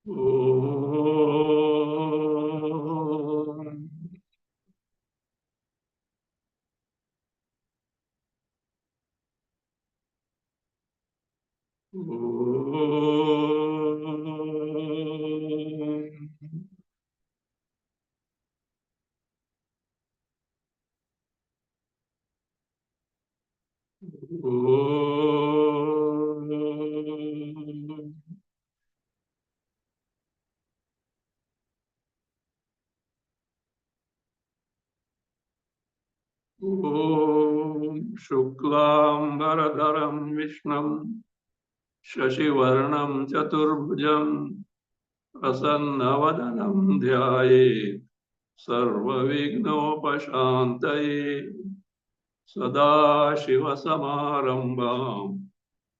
Om. Om Shuklam Bharadharam Vishnam Shashivarnam Chaturbhujam Prasannavadanam Dhyaye Sarva Vignopashantaye Sada Shiva Samarambam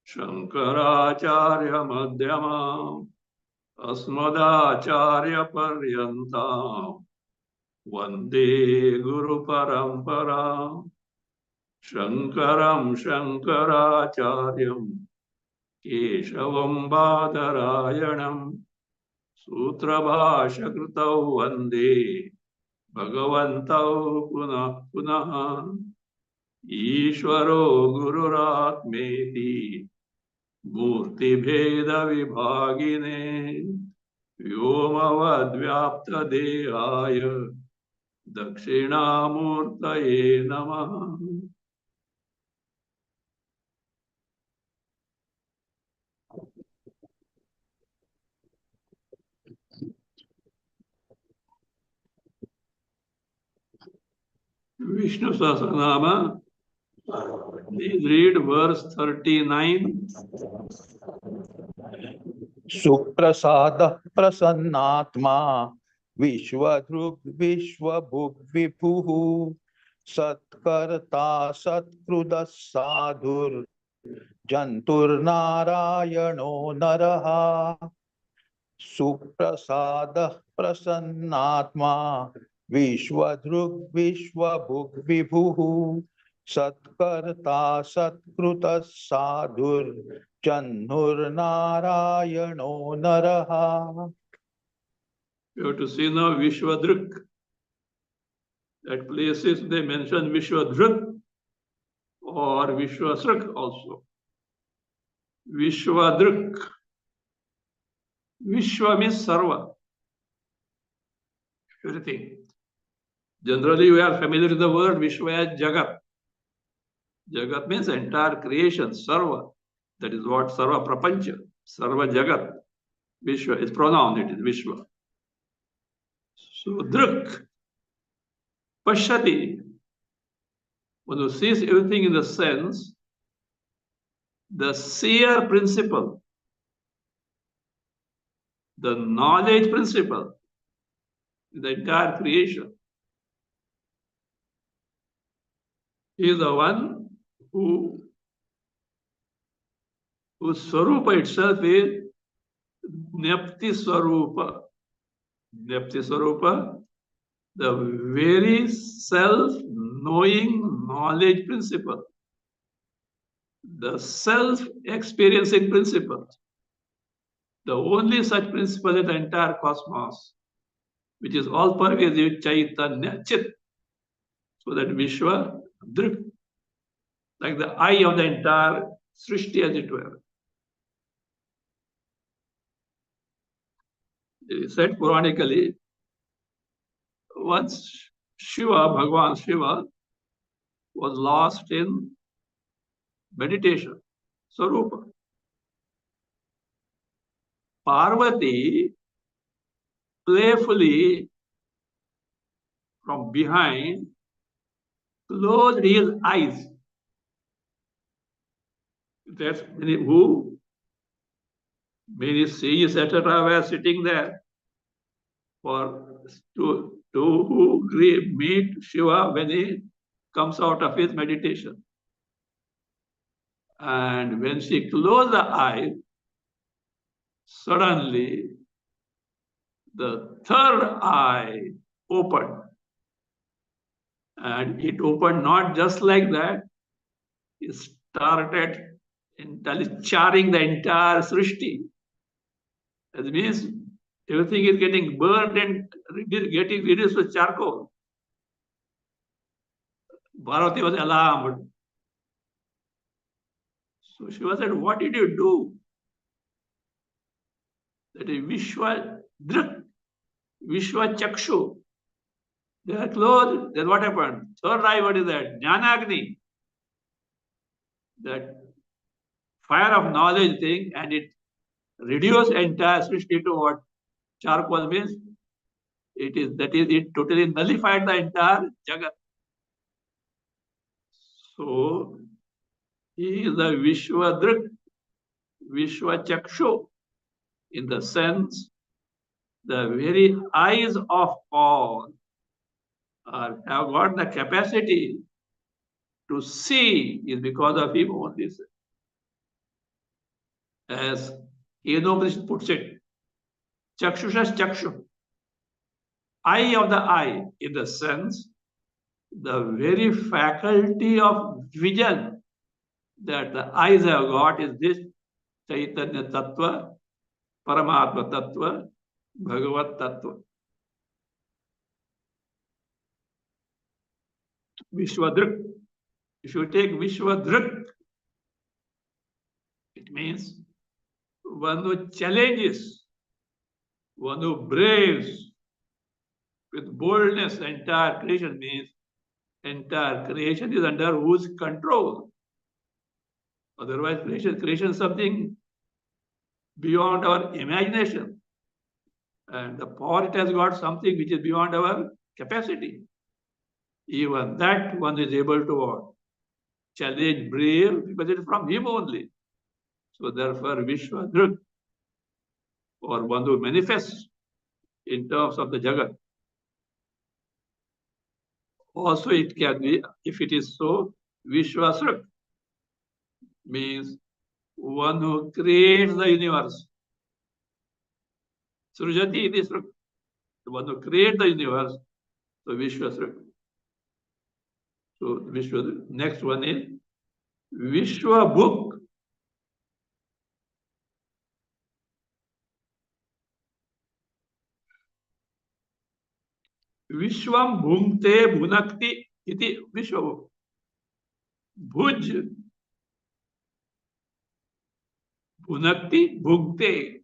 Shankaracharya Madhyamam Asmadacharya Paryantam Vande Guru Paramparam Shankaram Shankaracharyam Keshavam Badarayanam Sutrabhashakritau Vande Bhagavantau Punah Punah Ishvaro Gururatmeti Murti Bheda Vibhagine Vyomavad Dehaya Dakshinamurtaye Namaha. Vishnu Sahasranama, please read verse 39. Suprasada prasannatma Vishwadrug Vishwabhug Vibhuhu Satkarta Satkrudas Sadhur Jantur Narayano Naraha. Suprasada prasannatma Vishwadrug Vishwabhug Vibhuhu Satkarta Satkrutas Sadhur Janur Narayano Naraha. You have to see now Vishwadruk. At places they mention Vishwadruk or Vishwasruk also. Vishwadruk. Vishwa means Sarva. Everything. Generally, we are familiar with the word Vishwa as Jagat. Jagat means entire creation, Sarva. That is what Sarva Prapancha, Sarva Jagat. Vishwa is pronoun, it is Vishwa. So, Druk, Pashyati. One who sees everything in the sense, the seer principle, the knowledge principle, the entire creation. He is the one whose Swarupa itself is Nyapti Swarupa. Nyapti Swarupa, the very self-knowing knowledge principle, the self-experiencing principle, the only such principle in the entire cosmos, which is all pervasive Chaitanya Chit. So that Vishwa, Drik, like the eye of the entire Srishti, as it were. It is said Puranically, once Shiva, Bhagavan Shiva, was lost in meditation, Swarupa. Parvati playfully from behind closed his eyes. That's who many sages, etc., were sitting there to meet Shiva when he comes out of his meditation. And when she closed the eye, suddenly the third eye opened. And it opened not just like that, it started charring the entire Srishti. That means Everything is getting burned and getting reduced to charcoal. Parvati was alarmed. So Shiva said, what did you do? That is Vishwa Drik, Vishwa Chakshu. They are closed. Then what happened? Third eye, what is that? Jnanagni. That fire of knowledge thing, and it reduced entire Srishti to what charcoal means. It totally nullified the entire Jagat. So he is the Vishwadrik, Vishwachakshu, in the sense the very eyes of all have got the capacity to see is because of him only. As Enobrist puts it, Chakshushas Chakshu, eye of the eye, in the sense the very faculty of vision that the eyes have got is this Chaitanya Tattva, Paramatma Tattva, Bhagavat Tattva. Vishwadrik. If you take Vishwadrik, it means one who challenges, one who braves with boldness the entire creation, means entire creation is under whose control. Otherwise, creation is something beyond our imagination. And the power it has got something which is beyond our capacity. Even that one is able to challenge, brave, because it is from him only. So therefore, Vishwadruk, or one who manifests in terms of the Jagat. Also, it can be, if it is so, Vishwasruk means one who creates the universe. Srujati is the one who creates the universe. So Vishwasruk. So Vishwasruk. Next one is Vishwabhuk. Vishwam bhungte bhunakti iti Vishwabhuk. Bhuj bhunakti bhungte.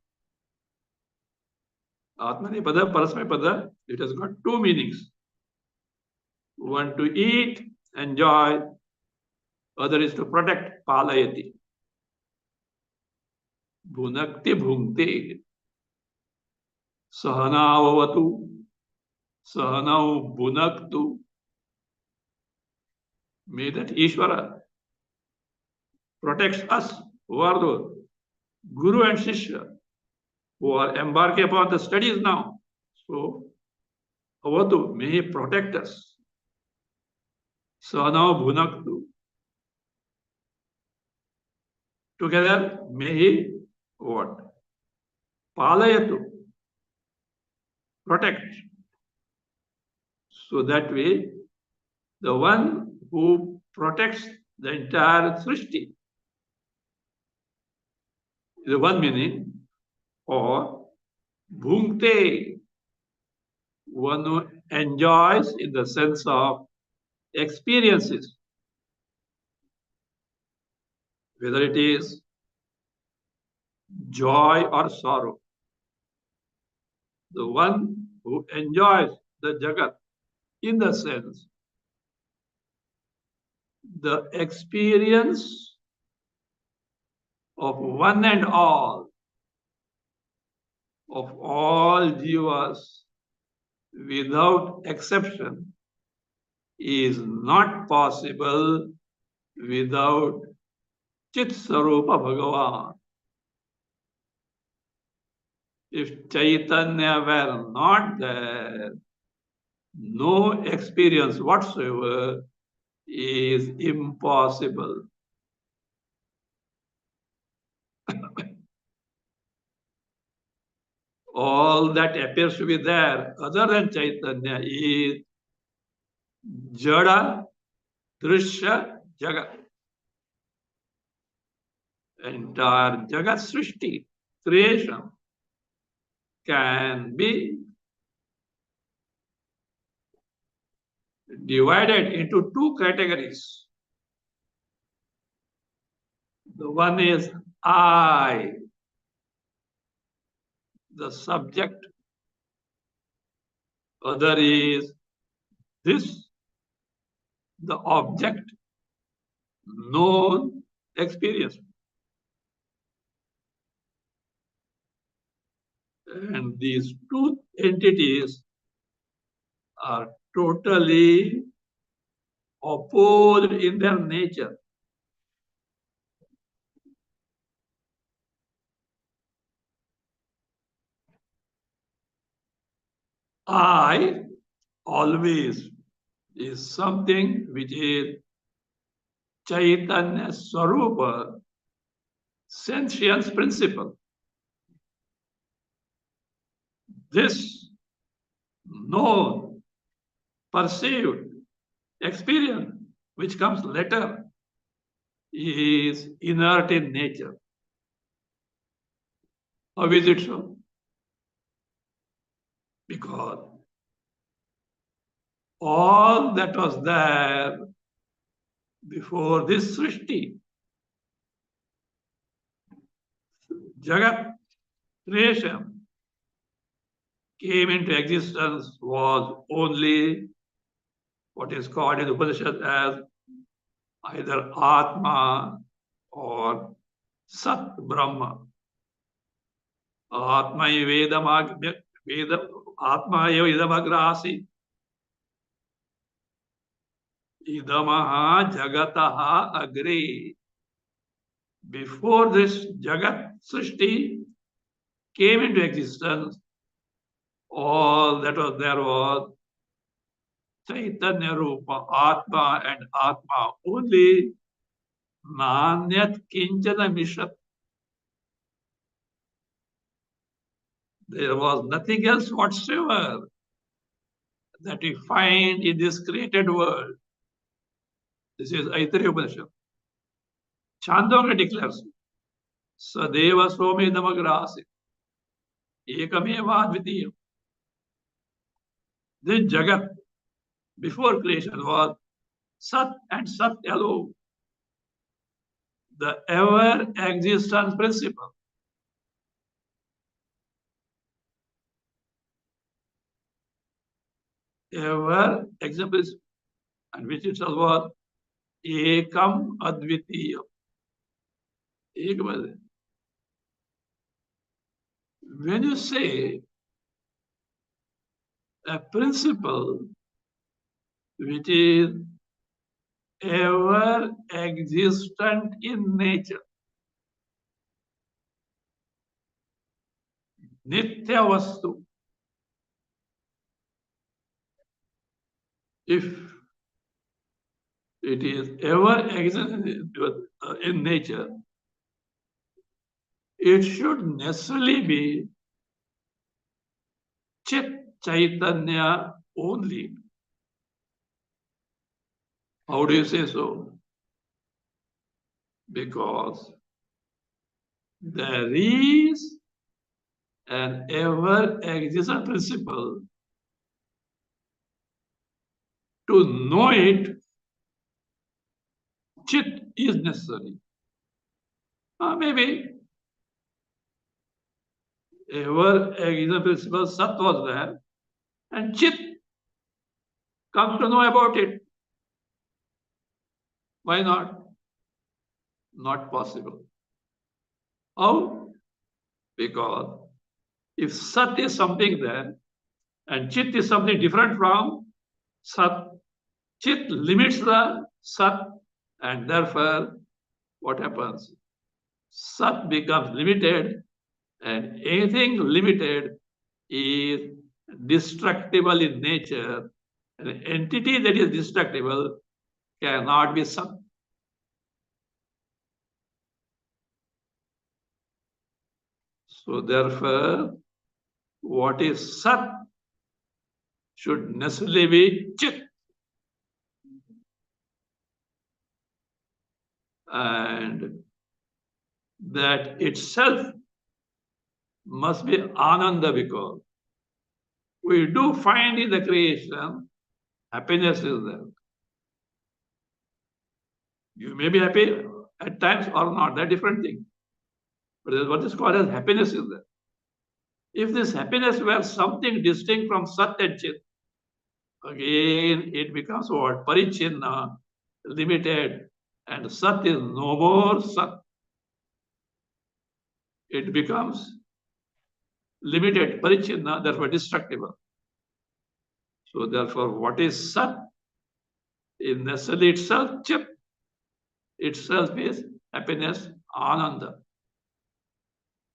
Atmanipada, Parasmaipada, it has got two meanings. One to eat, enjoy, other is to protect, palayati. Bhunakti bhungte. Sahanavavatu, sahanau bhunaktu. May that Ishvara protects us, who are the Guru and Shishya, who are embarking upon the studies now. So, Avatu, may he protect us. Sahanau bhunaktu. Together, may he what? Palayatu. Protect. So that way, the one who protects the entire Srishti is the one meaning, or bhungte, one who enjoys in the sense of experiences, whether it is joy or sorrow. The one who enjoys the Jagat in the sense, the experience of one and all, of all jivas without exception, is not possible without Chit Sarupa Bhagavan. If Chaitanya were not there, no experience whatsoever is impossible. All that appears to be there other than Chaitanya is Jada, Drishya, Jagat. Entire Jagat Srishti, creation, can be divided into two categories. The one is I, the subject. Other is this, the object, known, experience. And these two entities are totally opposed in their nature. I always is something which is Chaitanya Swarupa, sentience principle. This known, perceived, experience, which comes later, is inert in nature. How is it so? Because all that was there before this Srishti, Jagat, creation, came into existence was only what is called in Upanishad as either Atma or Sat Brahma. Atma Vedam Atma Idamagrasi Idamaha Jagataha Agre. Before this Jagat Srishti came into existence, all that was there was Chaitanya Rupa, Atma and Atma only. Nanyat Kinchana Mishat. There was nothing else whatsoever that we find in this created world. This is Aitariya Upanishad. Chandogya declares, Sadeva Somi Namagrasi, Ekameva Advitiyam. This Jagat, before creation, was Sat and Sat alone, the ever existence principle. Ever existence, and which itself was Ekam Advitiyam. When you say a principle which is ever existent in nature, Nitya Vastu, if it is ever existent in nature, it should necessarily be Chit Chaitanya only. How do you say so? Because there is an ever existent principle. To know it, Chit is necessary. Maybe ever existent principle Sat was there, and Chit comes to know about it. Why not? Not possible. How? Because if Sat is something there and Chit is something different from Sat, Chit limits the Sat, and therefore what happens? Sat becomes limited, and anything limited is destructible in nature. An entity that is destructible cannot be Sat. So therefore, what is Sat should necessarily be Chit. And that itself must be Ananda, because we do find in the creation happiness is there. You may be happy at times or not, that's a different thing. But what is called as happiness is there. If this happiness were something distinct from Sat and Chit, again it becomes what? Parichinna, limited, and Sat is no more Sat. It becomes limited, parichinna, therefore destructible. So therefore, what is Sat is necessarily itself Chit. Itself is happiness, Ananda.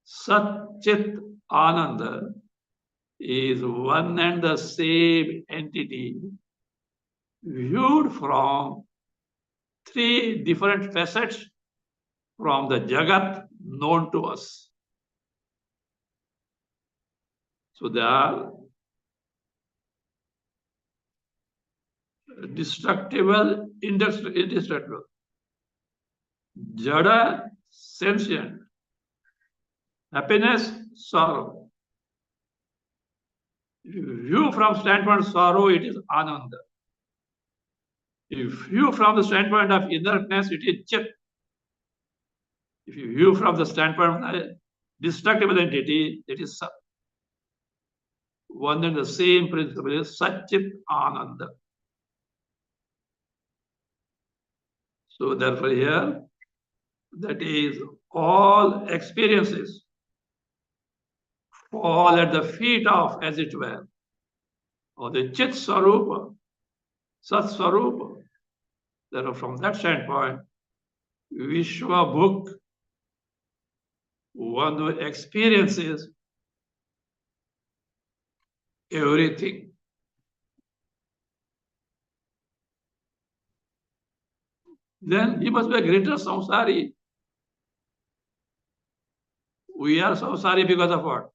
Sat, Chit, Ananda is one and the same entity viewed from three different facets from the Jagat known to us. So they are destructible, indestructible. Jada, sentient. Happiness, sorrow. If you view from standpoint of sorrow, it is Ananda. If you view from the standpoint of inertness, it is Chit. If you view from the standpoint of the destructible entity, it is Sat. One and the same principle is Satchit Ananda. So therefore here, that is all experiences fall at the feet of, as it were, or the Chit Swarupa, Sat Swarupa. Therefore, from that standpoint, Vishwa Bhuk, one who experiences everything. Then he must be a greater samsari. We are samsari because of what?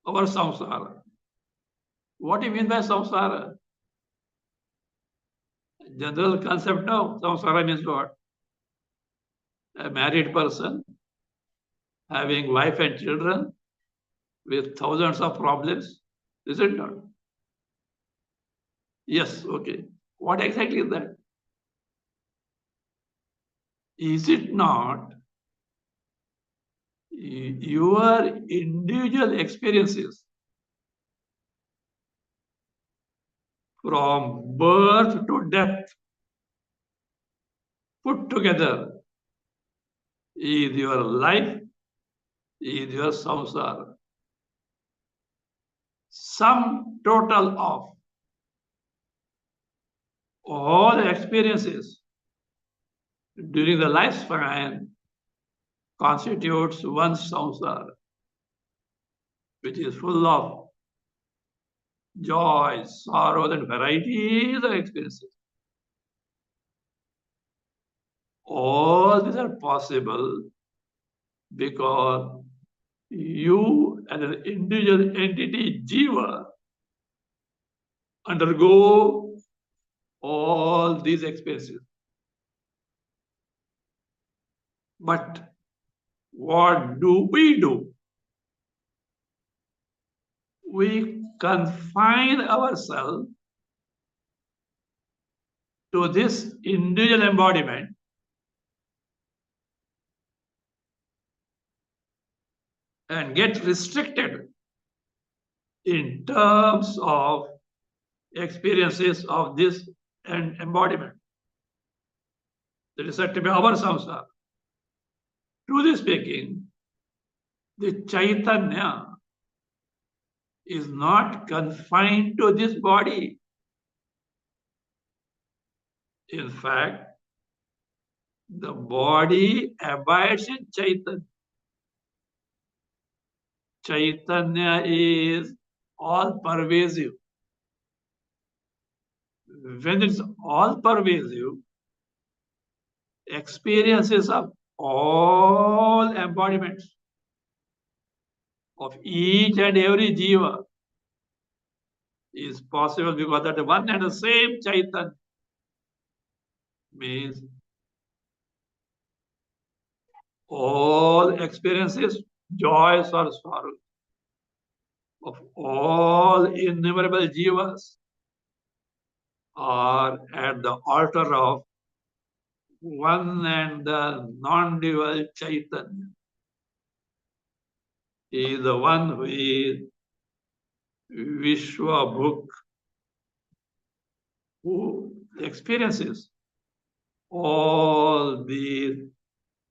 Our samsara. What do you mean by samsara? General concept now, samsara means what? A married person having wife and children with thousands of problems. Is it not? Yes, okay. What exactly is that? Is it not your individual experiences from birth to death put together is your life, is your samsara? Sum total of all experiences during the lifespan constitutes one samsara, which is full of joy, sorrow, and varieties of experiences. All these are possible because you as an individual entity, Jiva, undergo all these experiences. But what do? We confine ourselves to this individual embodiment and get restricted in terms of experiences of this embodiment. That is said to be our samsara. Truly speaking, the Chaitanya is not confined to this body. In fact, the body abides in Chaitanya. Chaitanya is all pervasive. When it's all pervasive, experiences of all embodiments of each and every jiva is possible because that one and the same Chaitanya means all experiences joys or sorrows of all innumerable jivas are at the altar of one and the non-dual Chaitanya. He is the one who is Vishwabhuk, who experiences all these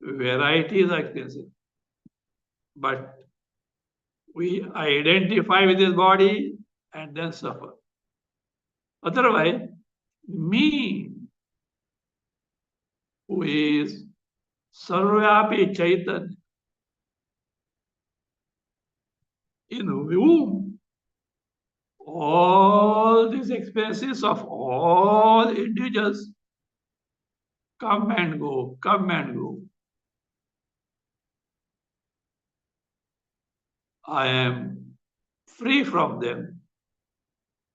varieties of experiences. But we identify with his body and then suffer. Otherwise, me, who is Sarvyapi Chaitanya, in whom all these experiences of all individuals come and go, come and go. I am free from them.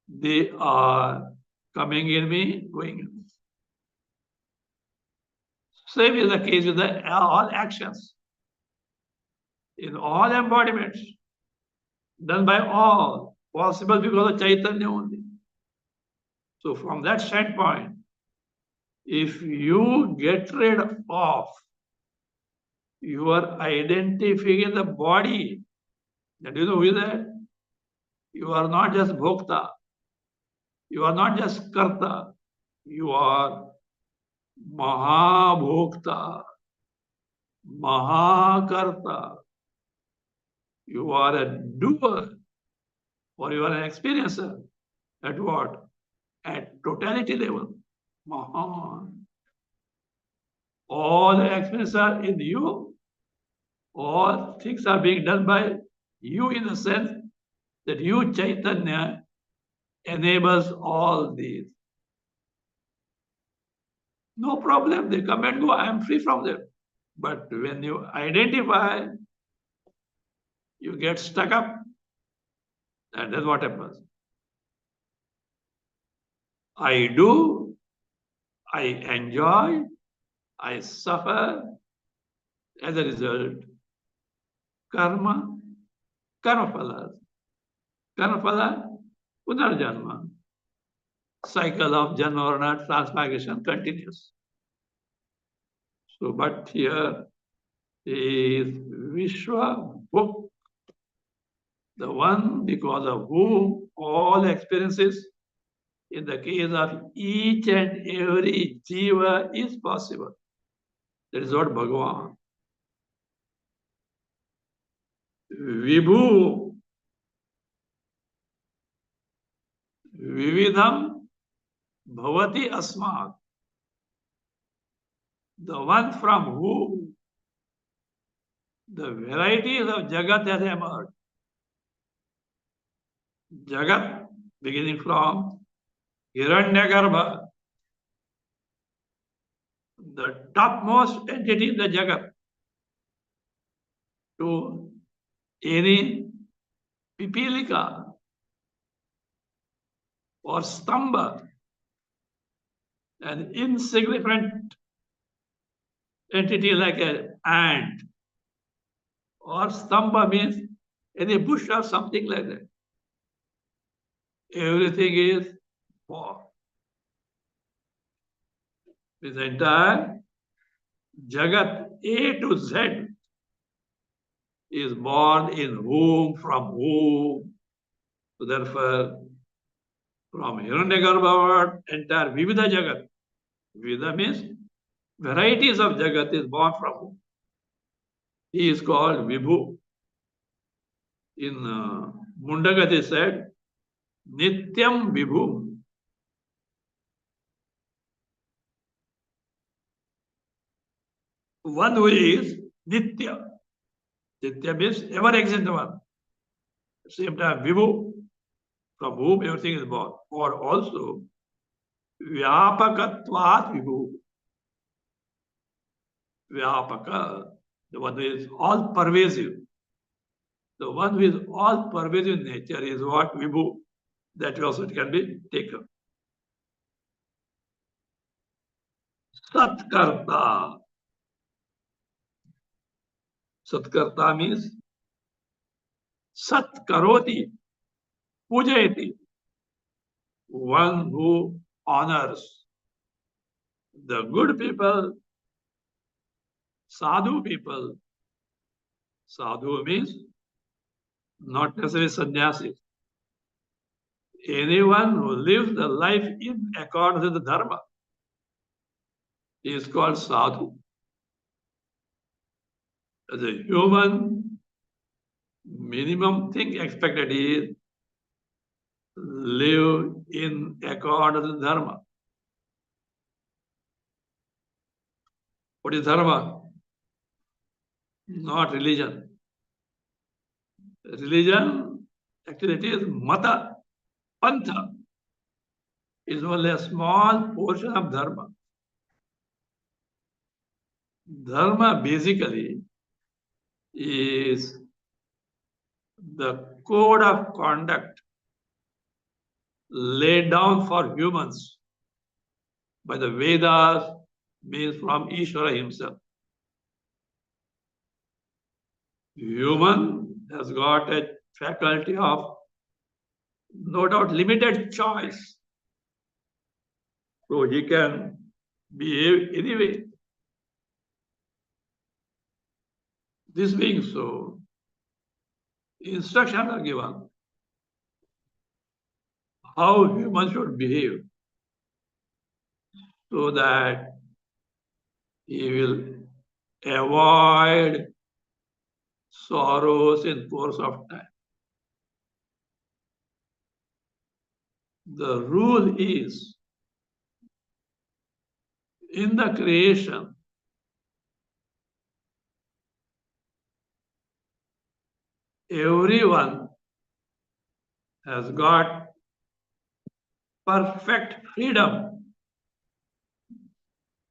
They are coming in me, going in me. Same is the case with all actions. In all embodiments, done by all, possible because of Chaitanya only. So from that standpoint, if you get rid of your identifying the body, then you know who is that? You are not just bhokta, you are not just karta, you are mahabhokta, mahakarta. You are a doer or you are an experiencer. At what? At totality level. Mahan. All the experiences are in you. All things are being done by you in the sense that you, Chaitanya, enables all these. No problem. They come and go. I am free from them. But when you identify, you get stuck up. And that's what happens. I do, I enjoy, I suffer. As a result, karma, karmaphala, karmaphala, punarjanma. Cycle of janma transmigration continues. So, but here is Vishwabhuk, the one because of whom all experiences in the case of each and every jiva is possible. That is what Bhagavan. Vibhu, Vividham, Bhavati Asmat. The one from whom the varieties of Jagat has emerged. Jagat, beginning from Hiranyagarbha, the topmost entity in the Jagat, to any Pipilika or Stamba, an insignificant entity like an ant, or Stamba means any bush or something like that. Everything is born. This entire Jagat A to Z is born in whom, from whom. So therefore, from Hiranyagarbha, entire Vividha Jagat. Vividha means varieties of Jagat is born from whom. He is called Vibhu. In Mundagati said, Nityam Vibhu. One who is Nitya. Nitya means ever existent one. At the same time, Vibhu, from whom everything is born. Or also, Vyapakatvat Vibhu. Vyapaka, the one who is all pervasive. The one who is all pervasive in nature is what Vibhu. That also can be taken. Satkarta. Satkarta means Sat karoti pujayati. One who honors the good people, sadhu people. Sadhu means not necessarily sannyasis. Anyone who lives the life in accordance with the dharma is called sadhu. As a human, minimum thing expected is live in accordance with dharma. What is dharma? Not religion. Religion, actually it is mata, pantha, is only a small portion of dharma. Dharma basically is the code of conduct laid down for humans by the Vedas, means from Ishvara himself. Human has got a faculty of no doubt limited choice. So he can behave anyway. This being so, instructions are given how humans should behave so that he will avoid sorrows in course of time. The rule is in the creation, everyone has got perfect freedom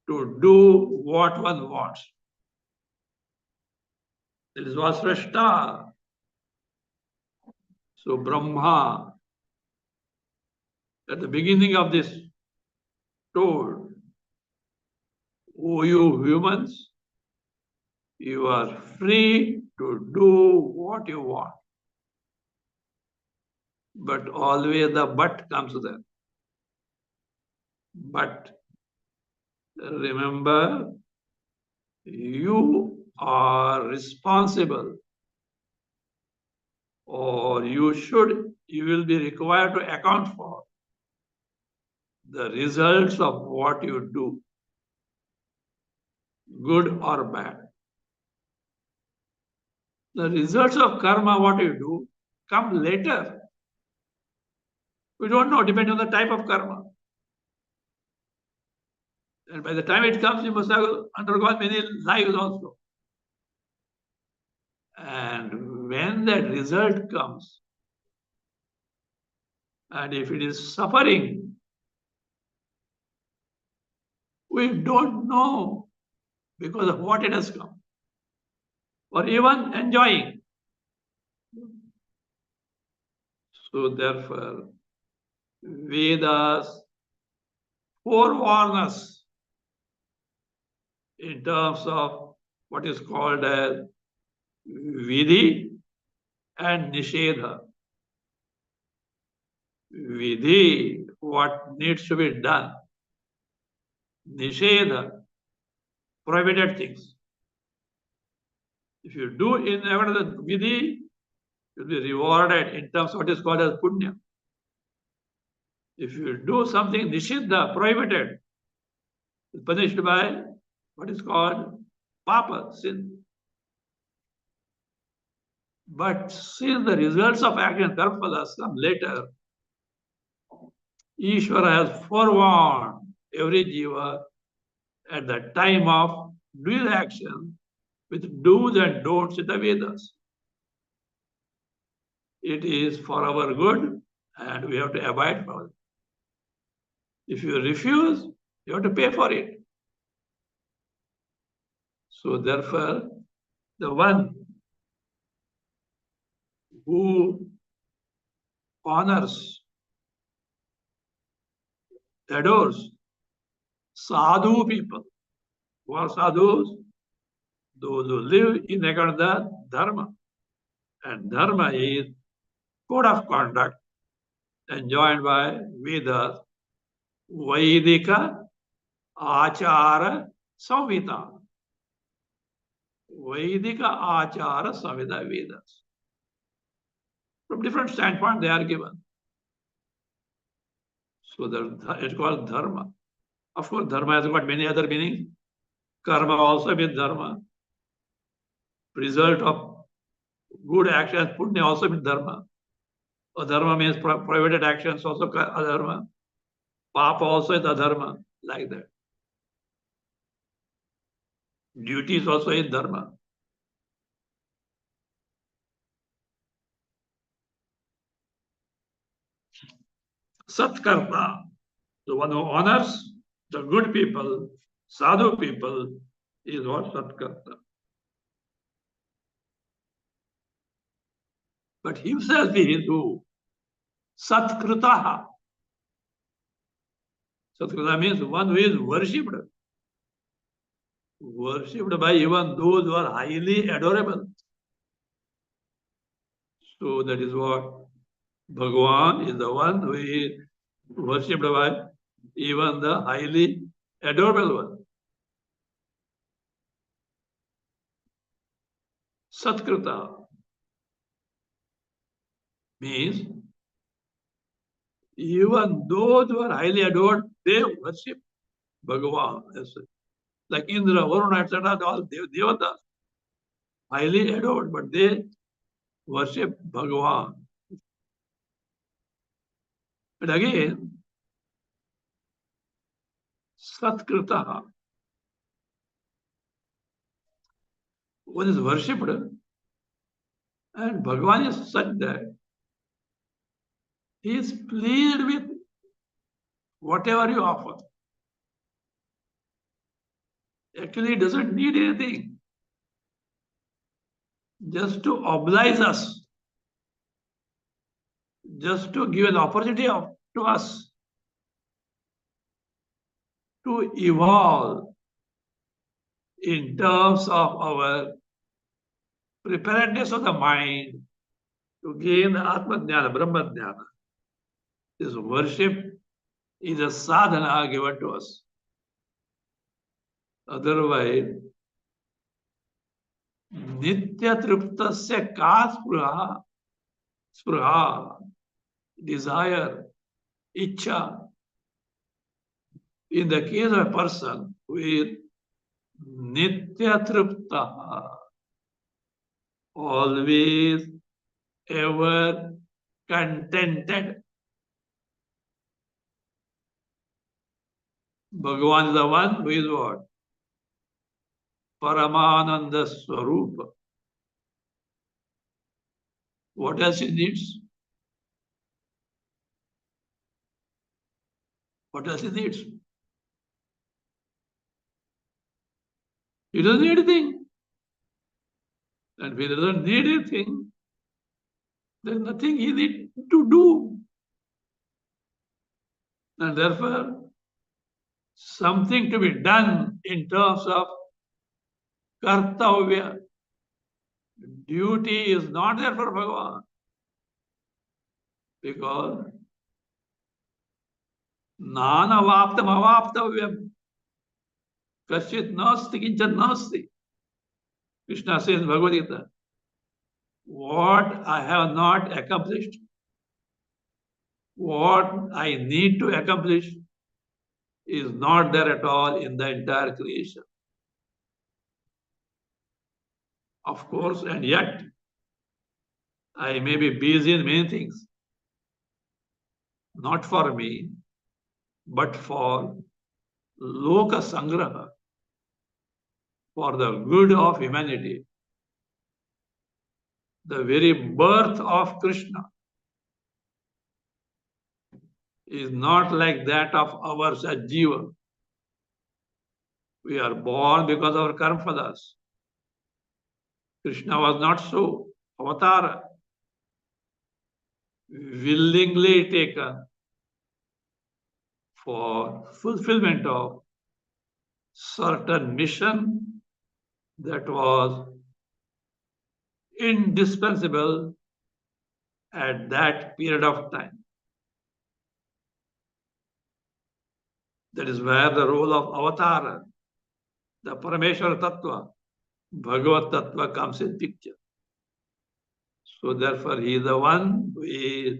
to do what one wants. That is what Srishta. So Brahma, at the beginning of this, told, "O you humans, you are free to do what you want." But always the but comes there. But remember, you are responsible, or you will be required to account for the results of what you do, good or bad. The results of karma, what you do, come later. We don't know, depending on the type of karma. And by the time it comes, you must have undergone many lives also. And when that result comes, and if it is suffering, we don't know because of what it has come, or even enjoying. So therefore, Vedas forewarn us in terms of what is called as vidhi and nishedha. Vidhi, what needs to be done. Nishedha, prohibited things. If you do in the vidhi, you'll be rewarded in terms of what is called as punya. If you do something nishiddha, prohibited, it's punished by what is called papa, sin. But since the results of action, karma, come later, Ishvara has forewarned every jiva at the time of doing action with do's and don'ts in the Vedas. It is for our good and we have to abide by it. If you refuse, you have to pay for it. So therefore, the one who honors, adores sadhu people, who are sadhus, those who live in accordance with dharma, And dharma is code of conduct enjoined by Vedas, Vaidika Achara Samhita. Vaidika Achara Samhita Vedas. From different standpoints they are given. So it's called dharma. Of course, dharma has got many other meanings. Karma also means dharma. Result of good actions, punya also means dharma. Adharma means prohibited actions, also adharma. Papa also is adharma, like that. Duties also is dharma. Satkarta, the one who honors the good people, sadhu people, is what Satkarta. But himself he is who? Satkritaha. Satkrita means one who is worshipped. Worshipped by even those who are highly adorable. So that is what Bhagavan is, the one who is worshipped by even the highly adorable one. Satkrita means even those who are highly adored, they worship Bhagavan. Like Indra, Varuna, etc., all devatas, highly adored, but they worship Bhagavan. But again, Satkrita, one is worshipped, and Bhagavan is such that he is pleased with whatever you offer. Actually, he doesn't need anything. Just to oblige us, just to give an opportunity to us to evolve in terms of our preparedness of the mind to gain Atma Jnana, Brahma Jnana. This worship is a sadhana given to us. Otherwise, Nitya Triptasya ka spruha, desire, ichcha. In the case of a person who is Nitya Tripta, always, ever contented. Bhagavan is the one who is what? Paramananda Swarupa. What else he needs? What else he needs? He doesn't need anything. And if he doesn't need anything, there's nothing he needs to do. And therefore, something to be done in terms of kartavya. Duty is not there for Bhagavan. Because nanavaptam avaptavyam. Kashit nasti kinchan nasti. Krishna says in Bhagavad Gita, what I have not accomplished, what I need to accomplish is not there at all in the entire creation. Of course, and yet I may be busy in many things, not for me, but for loka sangraha, for the good of humanity. The very birth of Krishna is not like that of ours as Jiva. We are born because of our karmafalas. Krishna was not so. Avatara, willingly taken for fulfillment of certain mission that was indispensable at that period of time. That is where the role of avatar, the Parameshwara Tattva, Bhagavat Tattva comes in picture. So therefore, he is the one who is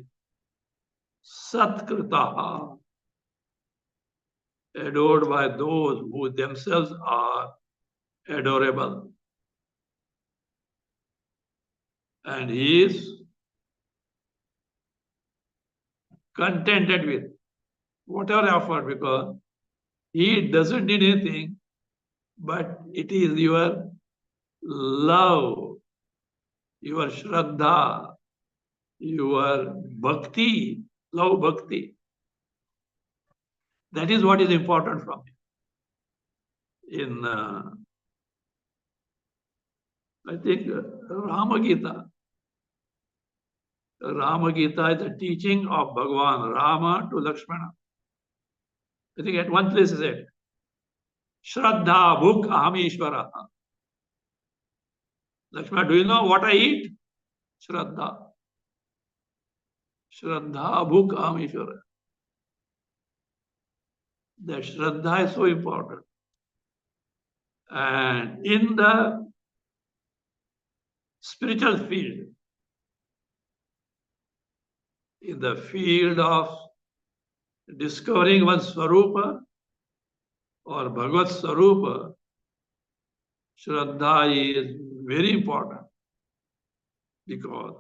Satkritaha, adored by those who themselves are adorable. And he is contented with whatever effort, because he doesn't need anything, but it is your love, your Shraddha, your bhakti, love bhakti. That is what is important from him. In, I think, Rama Gita. Rama Gita is the teaching of Bhagavan Rama to Lakshmana. I think at one place he said, Shraddha Bhuk Aham Ishvara. Lakshmana, do you know what I eat? Shraddha. Shraddha Bhuk Aham Ishvara. That Shraddha is so important. And in the spiritual field, in the field of discovering one's Swarupa or Bhagavad Swarupa, Shraddha is very important, because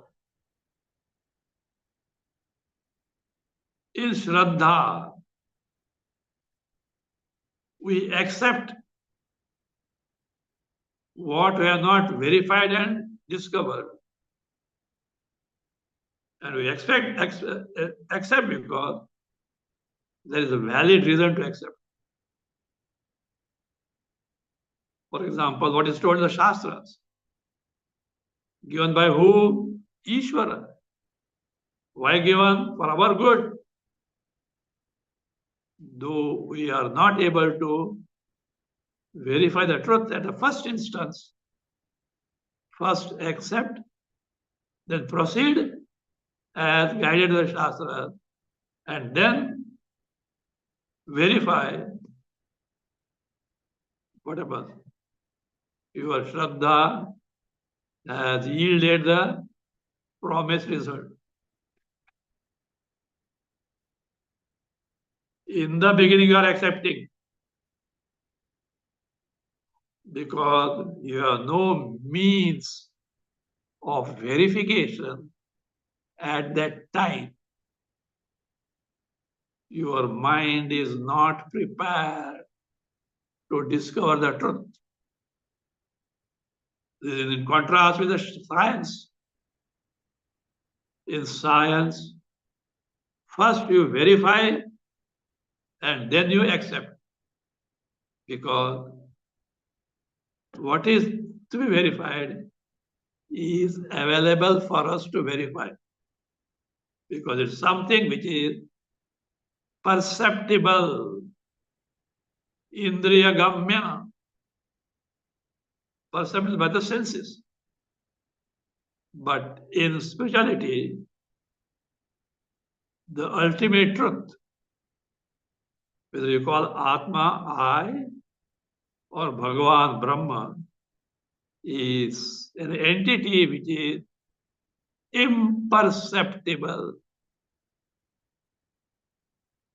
in Shraddha, we accept what we have not verified and discovered. And we accept because there is a valid reason to accept. For example, what is told in the Shastras, given by who? Ishvara. Why given? For our good. Though we are not able to verify the truth at the first instance, first accept, then proceed as guided by the Shastras, and then verify what happens. Your Shraddha has yielded the promised result. In the beginning, you are accepting because you have no means of verification at that time. Your mind is not prepared to discover the truth. This is in contrast with the science. In science, first you verify and then you accept, because what is to be verified is available for us to verify, because it's something which is perceptible, indriya gamya, perceptible by the senses. But in spirituality, the ultimate truth, whether you call Atma I or Bhagavan Brahma, is an entity which is imperceptible,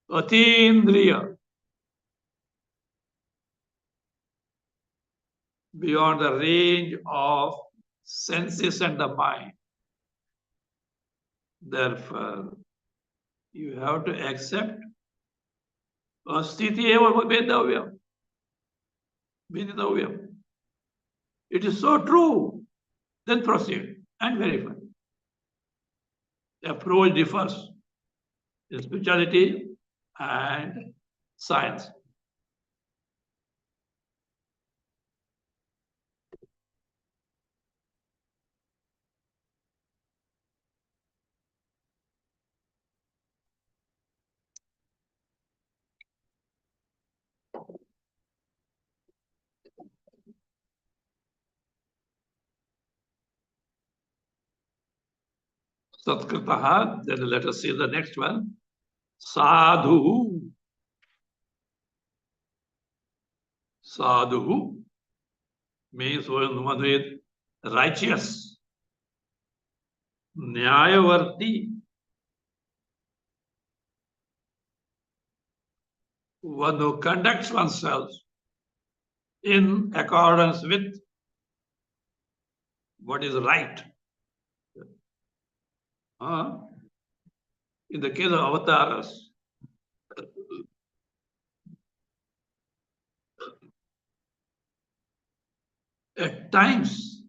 atindriya, beyond the range of senses and the mind. Therefore, you have to accept astiti eva vedavyam, viditavyam. It is so true. Then proceed and verify. The approach differs in spirituality and science. Satkritaha. Then let us see the next one. Sadhu. Sadhu means one who is righteous. Nyayavarti, one who conducts oneself in accordance with what is right. In the case of avatars, at times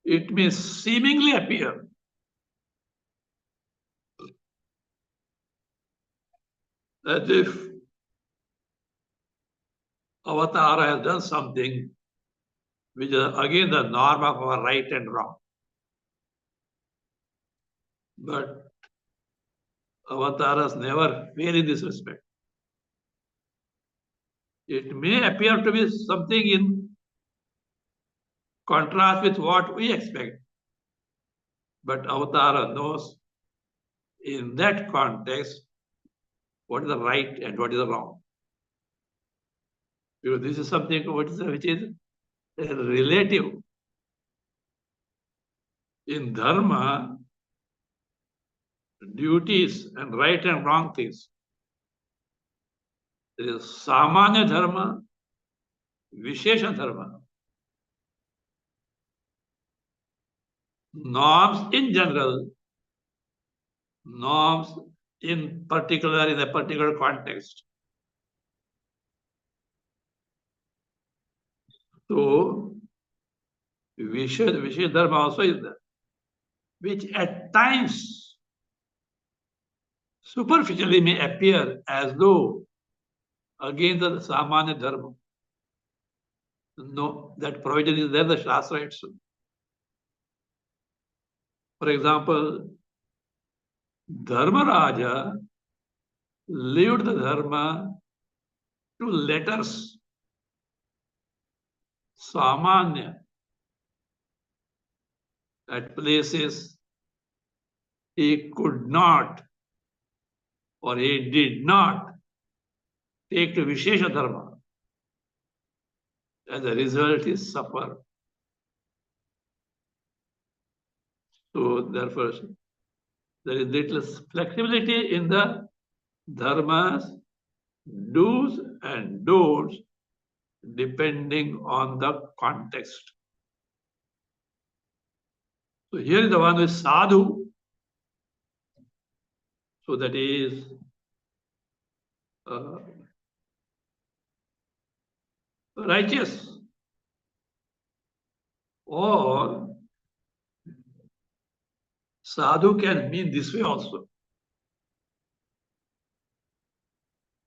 it may seemingly appear as if avatar has done something which is against the norm of our right and wrong. But avatars never fail in this respect. It may appear to be something in contrast with what we expect, but avatara knows in that context what is the right and what is the wrong. Because this is something which is relative. In dharma, duties and right and wrong things. There is samanya dharma, vishesha dharma. Norms in general, norms in particular in a particular context. So, vishesha dharma also is there, which at times superficially may appear as though against the samanya dharma. No, that provision is there, the Shastra itself. For example, Dharmaraja lived the dharma to letters, samanya, at places he could not or he did not take to Vishesha dharma. As a result, he suffered. So therefore, there is little flexibility in the dharmas, do's and don'ts, depending on the context. So here is the one with sadhu. So that is righteous. Or sadhu can mean this way also.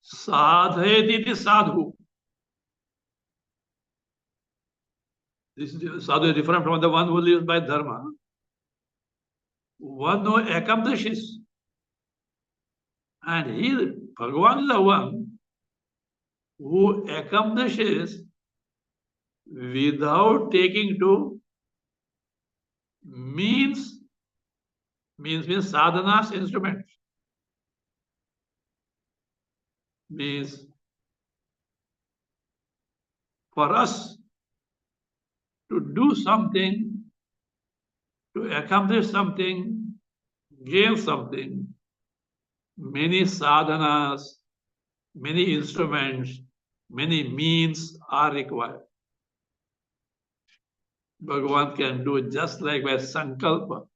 Sadhayati sadhu. This is, sadhu is different from the one who lives by dharma. One who accomplishes. And he, Bhagavan is the one who accomplishes without taking to means sadhana's instrument. Means for us to do something, to accomplish something, gain something, many sadhanas, many instruments, many means are required. Bhagavan can do it just like by sankalpa,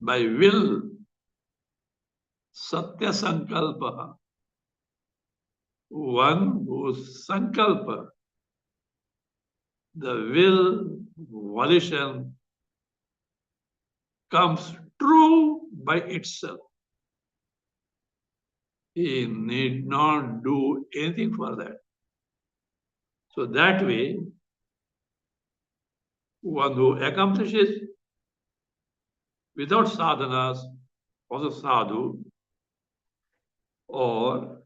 by will, satya sankalpa. One whose sankalpa, the will, volition, comes true by itself. He need not do anything for that. So that way, one who accomplishes without sadhanas, also sadhu, or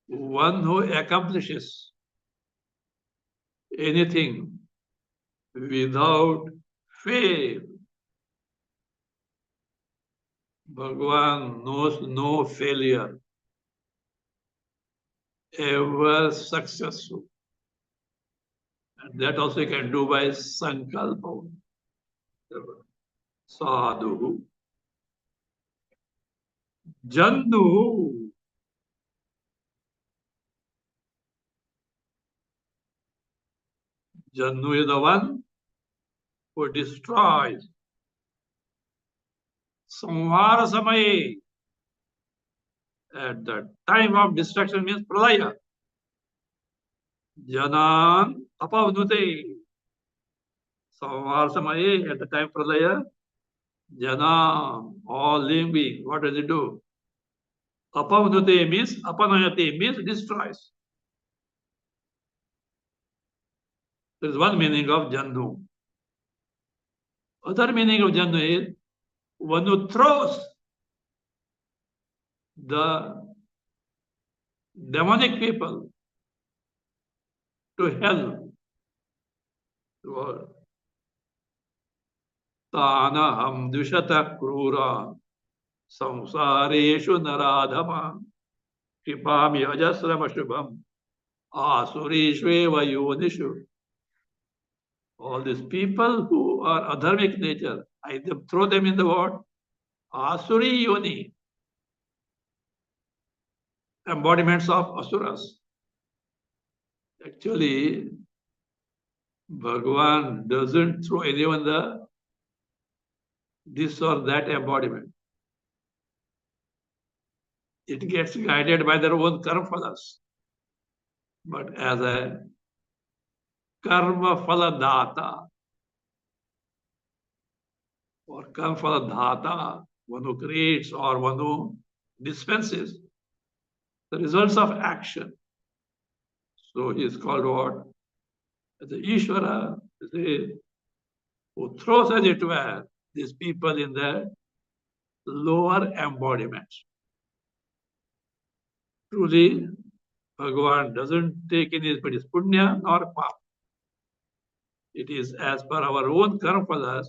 one who accomplishes anything without faith. Bhagavan knows no failure, ever successful. And that also you can do by sankalpa. Sadhu. Jandu. Jandu is the one who destroys. Samhara samaye. At the time of destruction means pralaya. Janan apavnute. Samhara samaye. At the time pralaya. Jana, all living beings, what does it do? Apavnute means, apanayate means destroys. There is one meaning of Jandu. Other meaning of Jandu is one who throws the demonic people to hell. Tanaham dushata krura samsareshu naradhama kripami ajasrama shubham asurishveva yonishu. All these people who are adharmic nature, I throw them in the what? Asuri yoni. Embodiments of asuras. Actually, Bhagavan doesn't throw anyone this or that embodiment. It gets guided by their own karma phalas. But as a karma phala data or karma phala dhata, one who creates or one who dispenses the results of action. So he is called what? The Ishvara, who throws, as it were, these people in the lower embodiments. Truly, Bhagavan doesn't take any punya nor pap. It is as per our own karma phalas,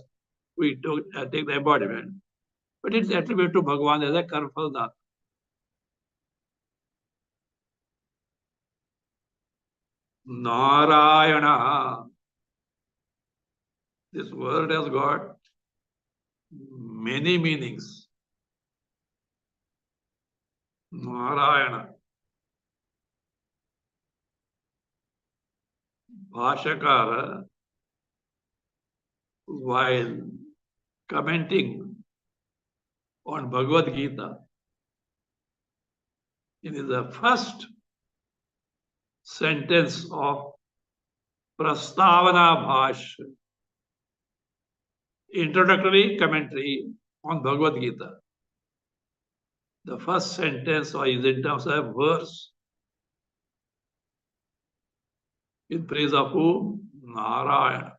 we take the embodiment. But it's attributed to Bhagavan as a karma phala. Narayana. This word has got many meanings. Narayana. Bhashakara, while commenting on Bhagavad Gita, it is the first sentence of Prastavana Bhashya, introductory commentary on Bhagavad Gita. The first sentence is in terms of verse in praise of who? Narayana.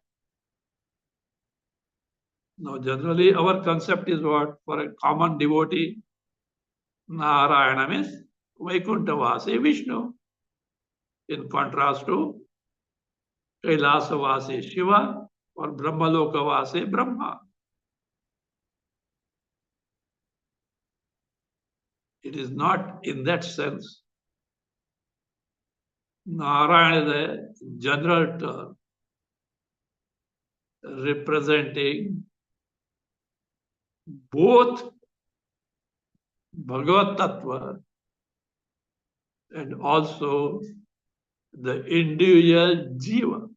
Now, generally, our concept is what? For a common devotee, Narayana means Vaikunthavasi Vishnu. In contrast to Kailasavasi Shiva or Brahmalokavasi Brahma. It is not in that sense. Narayana is a general term representing both Bhagavad Tattva and also the individual Jiva.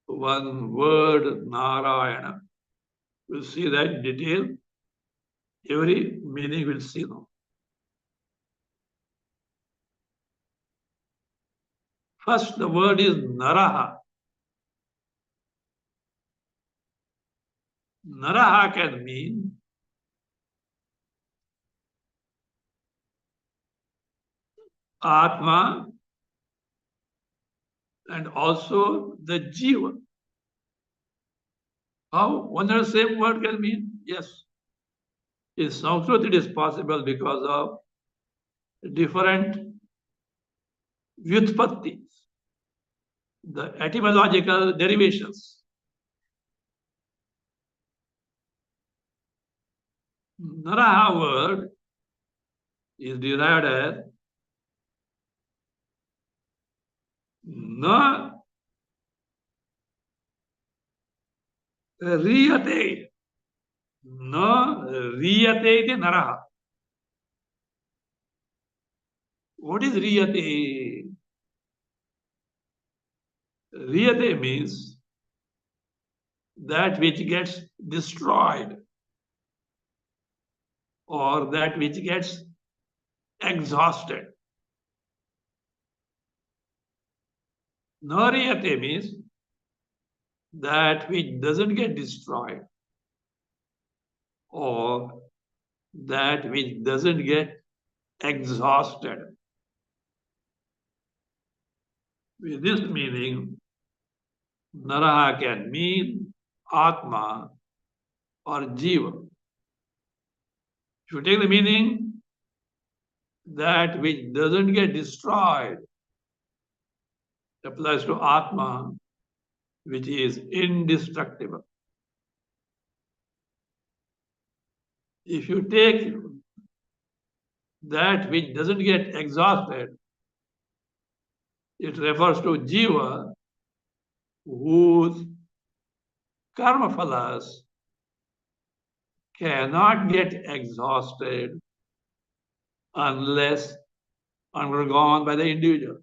One word, Narayana. We'll see that in detail. Every meaning we'll see now. First, the word is Naraha. Naraha can mean Atma and also the Jiva. How? One and the same word can mean? Yes. In Sanskrit, it is possible because of different Vyutpatti, the etymological derivations. Naraha word is derived as na riyate. Na riyate iti naraha. What is riyate? Riyate means that which gets destroyed or that which gets exhausted. Nariyate means that which doesn't get destroyed or that which doesn't get exhausted. With this meaning, Naraha can mean Atma or Jiva. If you take the meaning, that which doesn't get destroyed applies to Atma, which is indestructible. If you take that which doesn't get exhausted, it refers to Jiva, whose karma phalas cannot get exhausted unless undergone by the individual.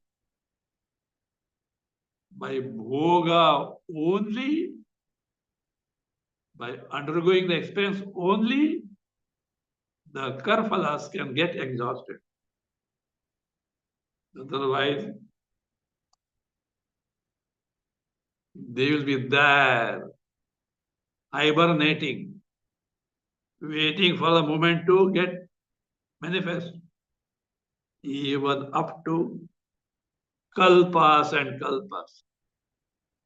By bhoga only, by undergoing the experience only, the karphalas can get exhausted. Otherwise, they will be there, hibernating, waiting for the moment to get manifest, even up to kalpas and kalpas,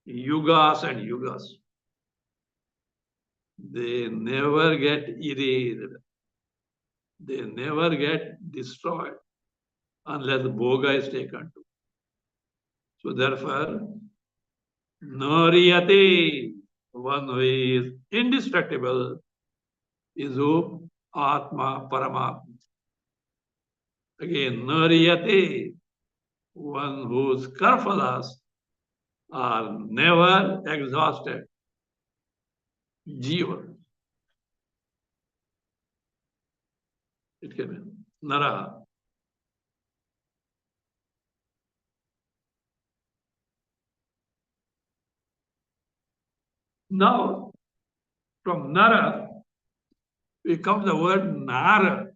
yugas and yugas. They never get erased. They never get destroyed unless bhoga is taken to. So therefore, nariyate, one who is indestructible, is who? Atma Paramatma. Again, nariyate, one whose karphalas are never exhausted. Jiva. It can be Naraha. Now, from Nara, we come to the word Nara.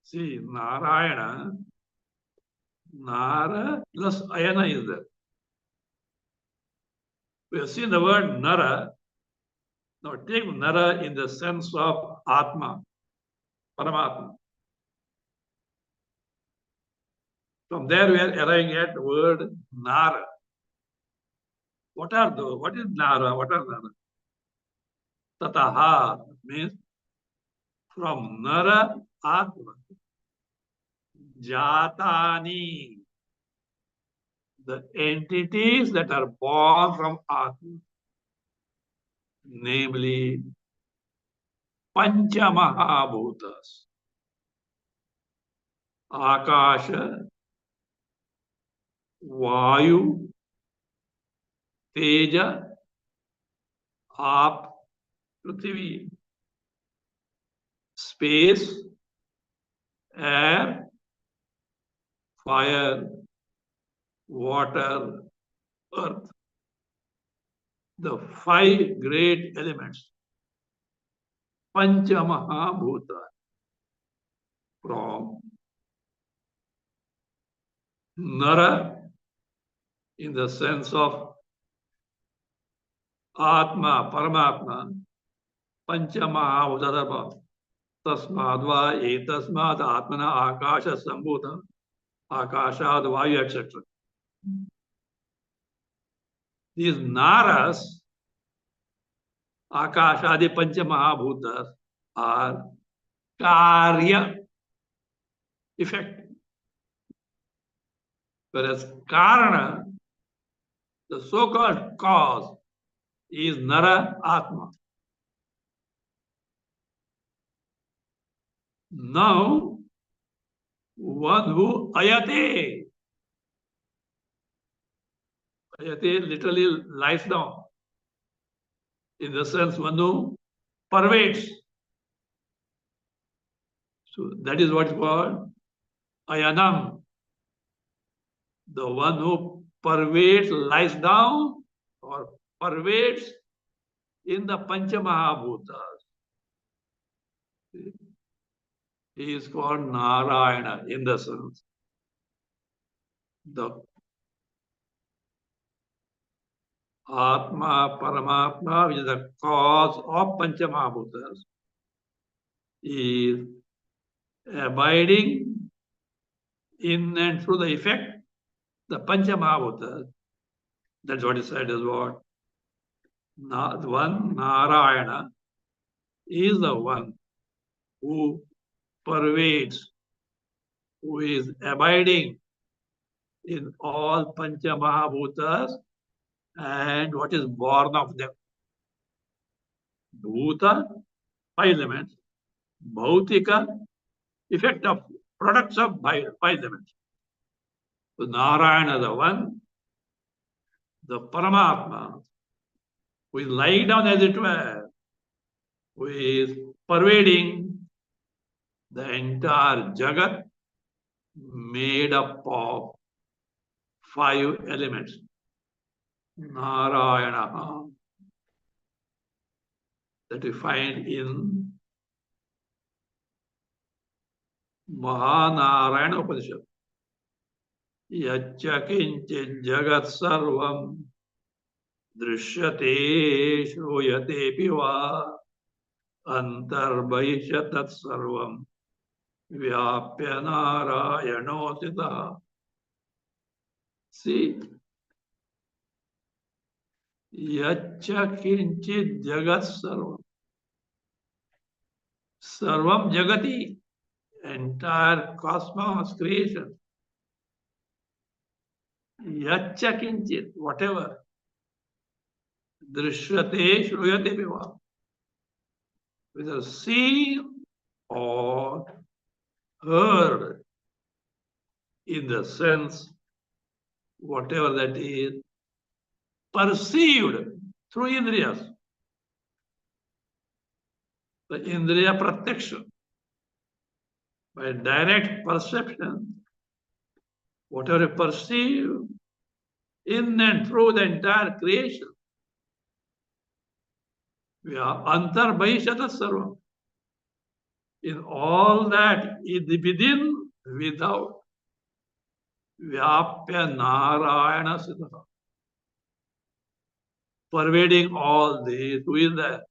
See, Narayana, Nara plus Ayana is there. We have seen the word Nara. Now take Nara in the sense of Atma, Paramatma. From there we are arriving at the word Nara. What are those? What is Nara? What are Nara? Tataha means from Nara Atma. Jatani, the entities that are born from Atma, namely Pancha Mahabhutas, Akasha, Vayu, Teja, Aap, Prithvi, space, air, fire, water, earth. The five great elements, Pancha Mahabhuta, from Nara in the sense of Atma, Paramatma, Pancha Mahabhuta, Tasmadva, Etasmad, Atmana, Akasha, Sambhuta, Akashad, Vayu, etc. These Naras, Akashadi Pancha Mahabhutas, are Karya, effect. Whereas Karana, the so-called cause, is Nara Atma. Now, one who ayate literally lies down, in the sense one who pervades. So that is what is called ayanam. The one who pervades, lies down, or pervades in the Panchamahabhutas. He is called Narayana in the sense. The Atma, Paramatma, which is the cause of Panchamahabhutas, is abiding in and through the effect, the Panchamahabhutas. That's what is said as what? One Narayana is the one who pervades, who is abiding in all Panchamahabhutas and what is born of them. Bhuta, five elements. Bhautika, effect of products of five elements. So Narayana, the one, the Paramatma, who is lying down as it were, who is pervading the entire Jagat, made up of five elements. Narayana, that we find in Mahanarayana Upanishad. Yaccha kinchit jagat sarvam drishyate shruyate piva antarbhaisya tat sarvam vyapya narayano. See, yaccha kinchit jagat sarvam. Sarvam jagati, entire cosmos creation. Yaccha kinchit, whatever. Drishyate shruyate piva. Whether seen or heard, in the sense, whatever that is, perceived through indriyas. The indriya pratyaksha, by direct perception, whatever you perceive in and through the entire creation, we are antarbhaishata sarvam. In all that is within, without, vyapya narayana siddha. Pervading all this, who is the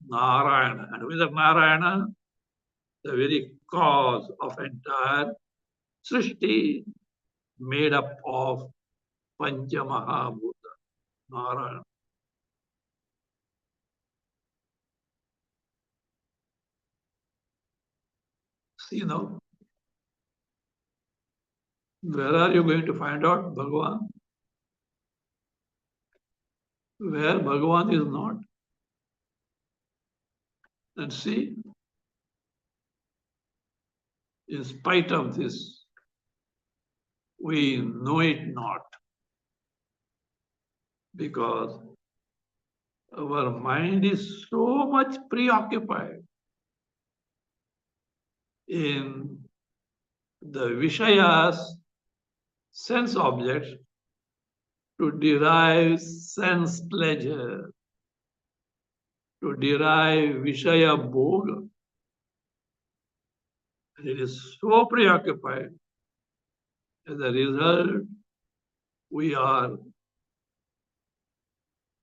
Narayana? And who is the Narayana? The very cause of entire Srishti, made up of Panchamahabhuta, Narayana. See now, where are you going to find out Bhagavan? Where Bhagavan is not. And see, in spite of this, we know it not, because our mind is so much preoccupied in the Vishayas, sense objects, to derive sense pleasure, to derive Vishaya Bhoga. And it is so preoccupied. As a result, we are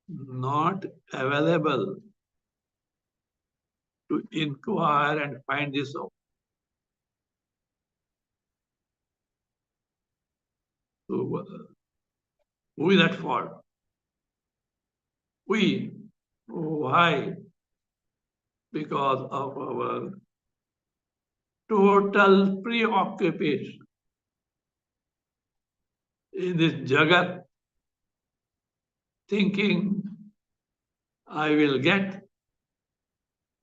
not available to inquire and find this out. So, who is at fault? We. Why? Because of our total preoccupation in this Jagat, thinking I will get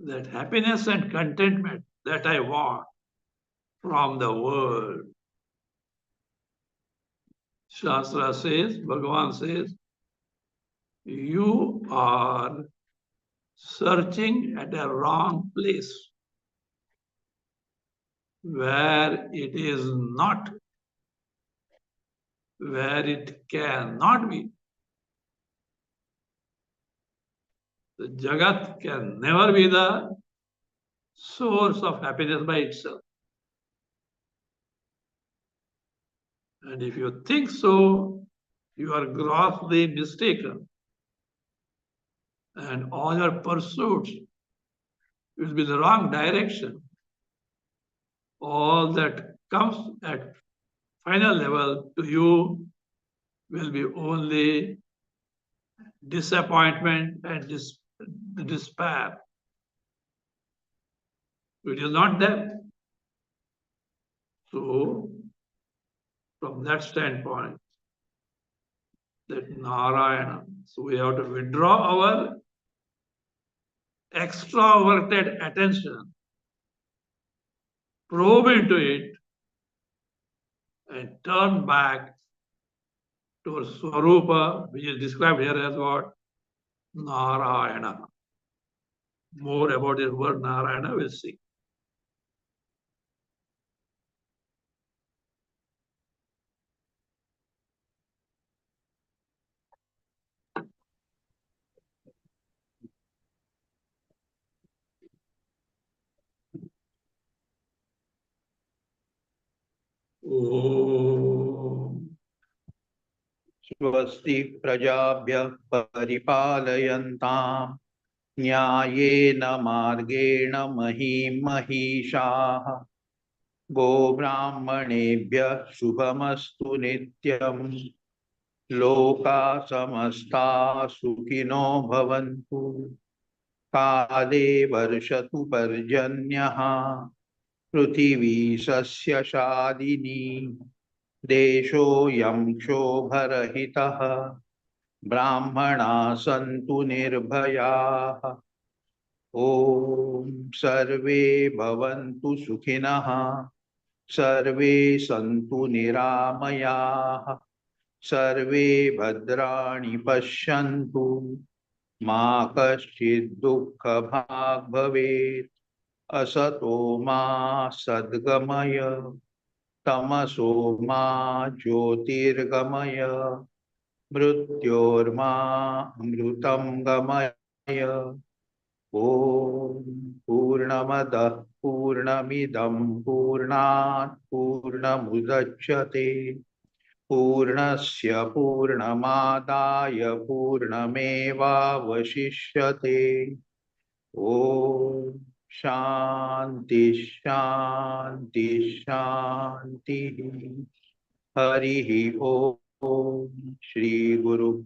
that happiness and contentment that I want from the world. Shastra says, Bhagavan says, you are searching at a wrong place where it is not, where it cannot be. The Jagat can never be the source of happiness by itself. And if you think so, you are grossly mistaken. And all your pursuits will be the wrong direction. All that comes at final level to you will be only disappointment and despair. It is not there. So, from that standpoint, that Narayana, so we have to withdraw our extroverted attention, probe into it, and turn back to our Swarupa, which is described here as what? Narayana. More about this word Narayana we'll see. Om. स्वस्ति प्रजाभ्यः परिपालयन्ताम् न्यायेन मार्गेण महीं महिषाः गोब्राह्मणेभ्यः शुभमस्तु नित्यम् लोकाः समस्ताः सुखिनो भवन्तु काले वर्षतु पर्जन्यः पृथिवी सस्यशालिनी देशोऽयं क्षोभरहितः ब्राह्मणाः सन्तु निर्भयाः ॐ सर्वे भवन्तु सुखिनः सर्वे सन्तु निरामयाः सर्वे भद्राणि पश्यन्तु मा कश्चित् दुःखभाग् भवेत् असतो मा सद्गमय तमसो मा ज्योतिर्गमय मृत्योर्मा अमृतं गमय ॐ पूर्णमदः पूर्णमिदं पूर्णात् पूर्णमुदच्यते पूर्णस्य पूर्णमादाय पूर्णमेवावशिष्यते ॐ शान्ति शान्ति शान्तिः हरिः ॐ श्री गुरुभ्यो